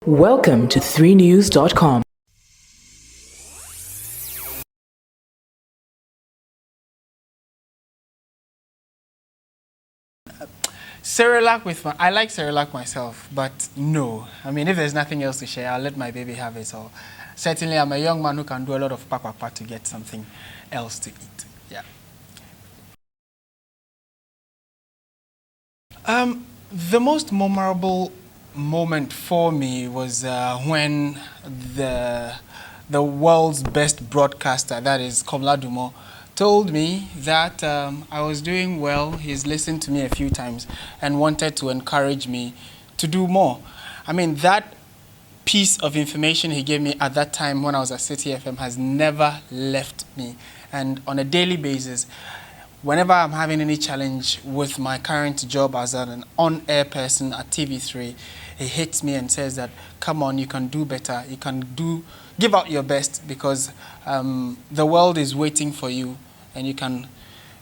Welcome to 3news.com. I like Cerelac myself, but no. I mean, if there's nothing else to share, I'll let my baby have it. So certainly I'm a young man who can do a lot of pa to get something else to eat. Yeah. The most memorable moment for me was when the world's best broadcaster, that is Komla Dumor, told me that I was doing well. He's listened to me a few times and wanted to encourage me to do more. I mean, that piece of information he gave me at that time when I was at City FM has never left me. And on a daily basis, whenever I'm having any challenge with my current job as an on-air person at TV3, he hits me and says that, come on, you can do better. You can give out your best because the world is waiting for you and you can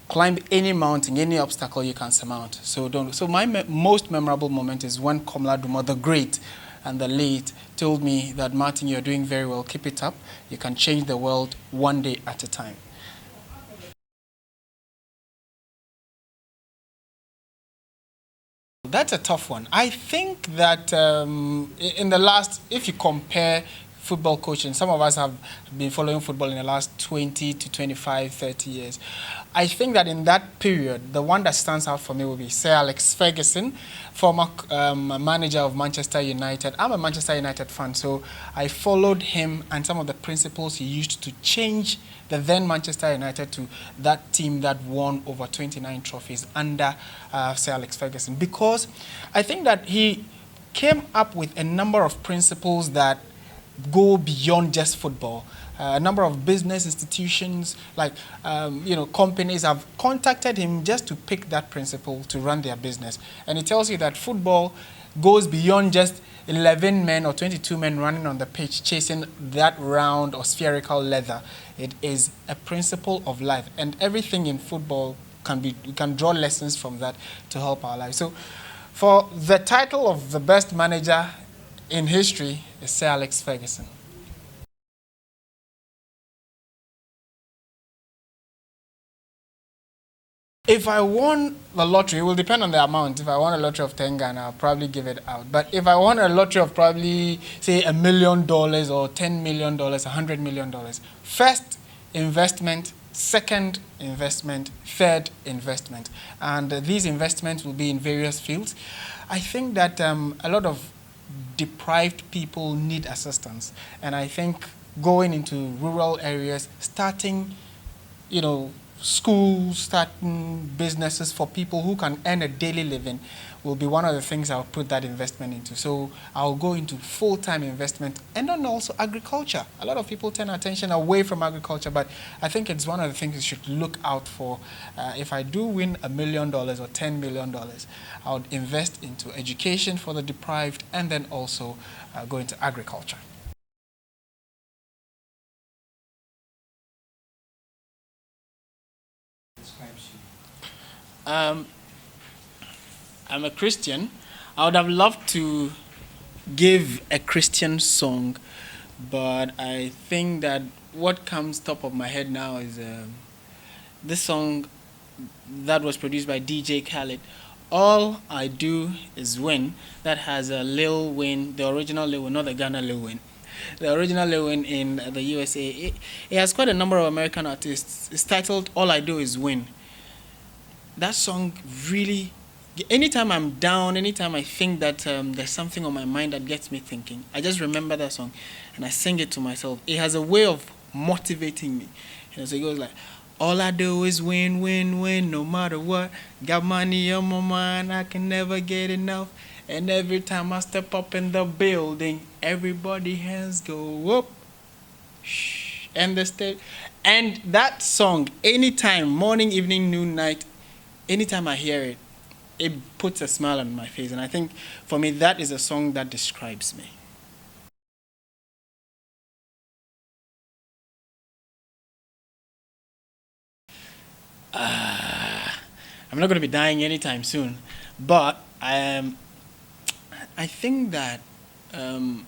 climb any mountain, any obstacle you can surmount. So my most memorable moment is when Komla Dumor, the great and the late, told me that, Martin, you're doing very well. Keep it up. You can change the world one day at a time. That's a tough one. I think that in the last, if you compare football coaching, some of us have been following football in the last 20 to 25, 30 years. I think that in that period, the one that stands out for me will be Sir Alex Ferguson, former manager of Manchester United. I'm a Manchester United fan, so I followed him and some of the principles he used to change the then Manchester United to that team that won over 29 trophies under Sir Alex Ferguson. Because I think that he came up with a number of principles that go beyond just football. A number of business institutions, like companies, have contacted him just to pick that principle to run their business. And it tells you that football goes beyond just 11 men or 22 men running on the pitch chasing that round or spherical leather. It is a principle of life, and everything in football we can draw lessons from that to help our lives. So for the title of the best manager in history is Sir Alex Ferguson. If I won the lottery, it will depend on the amount. If I won a lottery of 10 Ghana, I'll probably give it out. But if I won a lottery of probably, say, $1 million or $10 million, $100 million, first investment, second investment, third investment. And these investments will be in various fields. I think that a lot of deprived people need assistance. And I think going into rural areas, starting, schools, starting businesses for people who can earn a daily living will be one of the things I'll put that investment into. So I'll go into full-time investment, and then also agriculture. A lot of people turn attention away from agriculture, but I think it's one of the things you should look out for. If I do win $1 million or $10 million, I would invest into education for the deprived, and then also go into agriculture. I'm a Christian. I would have loved to give a Christian song, but I think that what comes top of my head now is this song that was produced by DJ Khaled, All I Do Is Win, that has a Lil Wayne, the original Lil Wayne, not the Ghana Lil Wayne. The original Lil Wayne in the USA. It has quite a number of American artists. It's titled All I Do Is Win. That song really, anytime I'm down, anytime I think that there's something on my mind that gets me thinking, I just remember that song and I sing it to myself. It has a way of motivating me. So it goes like, all I do is win, win, win, no matter what. Got money on my mind, I can never get enough. And every time I step up in the building, everybody hands go up. Shh. And that song, anytime, morning, evening, noon, night, anytime I hear it, it puts a smile on my face. And I think, for me, that is a song that describes me. I'm not going to be dying anytime soon. But I think that Um,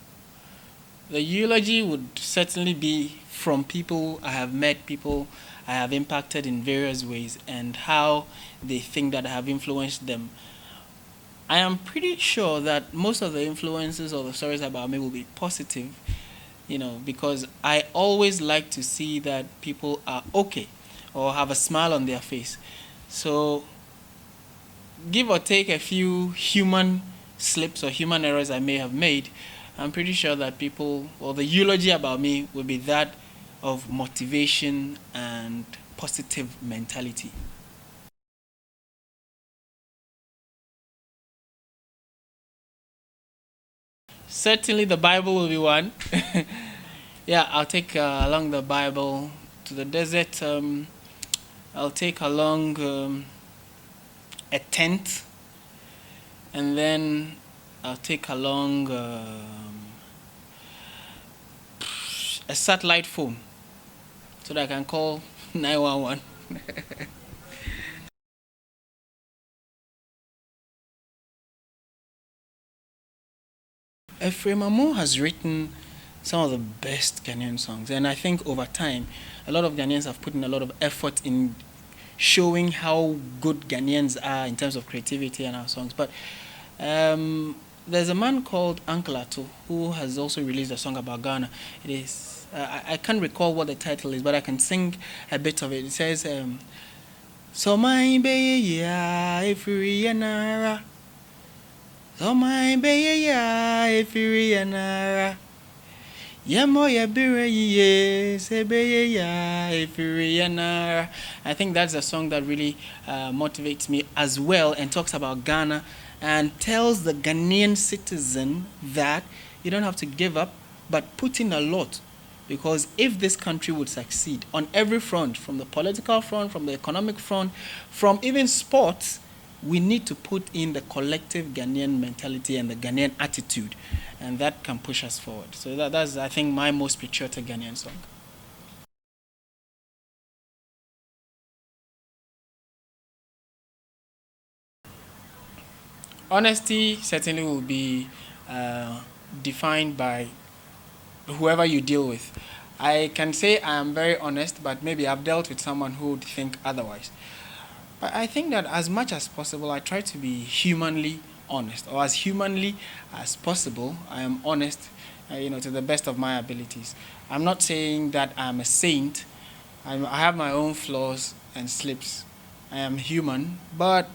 the eulogy would certainly be from people I have met, people I have impacted in various ways, and how they think that I have influenced them. I am pretty sure that most of the influences or the stories about me will be positive, because I always like to see that people are okay or have a smile on their face. So, give or take a few human slips or human errors I may have made, I'm pretty sure that people, or the eulogy about me, will be that of motivation and positive mentality. Certainly, the Bible will be one. Yeah, I'll take along the Bible to the desert. I'll take along a tent, and then I'll take along a satellite phone so that I can call 911. Ephraim Amo has written some of the best Ghanaian songs, and I think over time, a lot of Ghanaians have put in a lot of effort in showing how good Ghanaians are in terms of creativity and our songs. But there's a man called Uncle Ato who has also released a song about Ghana. It is I can't recall what the title is, but I can sing a bit of it. It says, "So my baby, yeah, if you nara. So my baby, yeah, if you nara. Yemo ya bire ye sebe ya if you nara." I think that's a song that really motivates me as well, and talks about Ghana and tells the Ghanaian citizen that you don't have to give up, but put in a lot. Because if this country would succeed on every front, from the political front, from the economic front, from even sports, we need to put in the collective Ghanaian mentality and the Ghanaian attitude, and that can push us forward. So that's, I think, my most patriotic Ghanaian song. Honesty certainly will be defined by whoever you deal with. I can say I am very honest, but maybe I've dealt with someone who would think otherwise. But I think that as much as possible, I try to be humanly honest, or as humanly as possible, I am honest, to the best of my abilities. I'm not saying that I'm a saint. I have my own flaws and slips. I am human, but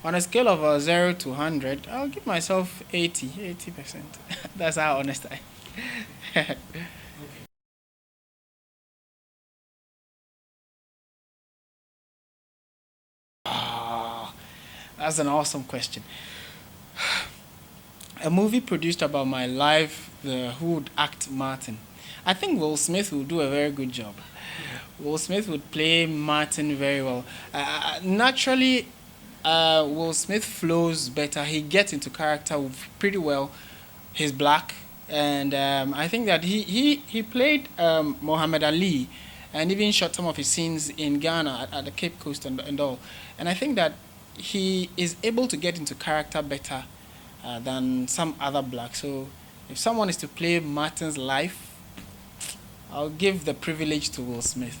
on a scale of 0 to 100, I'll give myself 80%. That's how honest I am. Ah, that's an awesome question. A movie produced about my life, who would act Martin? I think Will Smith will do a very good job. Will Smith would play Martin very well. Naturally, Will Smith flows better. He gets into character pretty well. He's black, and I think that he played Muhammad Ali, and even shot some of his scenes in Ghana at the Cape Coast and all. And I think that he is able to get into character better than some other blacks. So if someone is to play Martin's life, I'll give the privilege to Will Smith.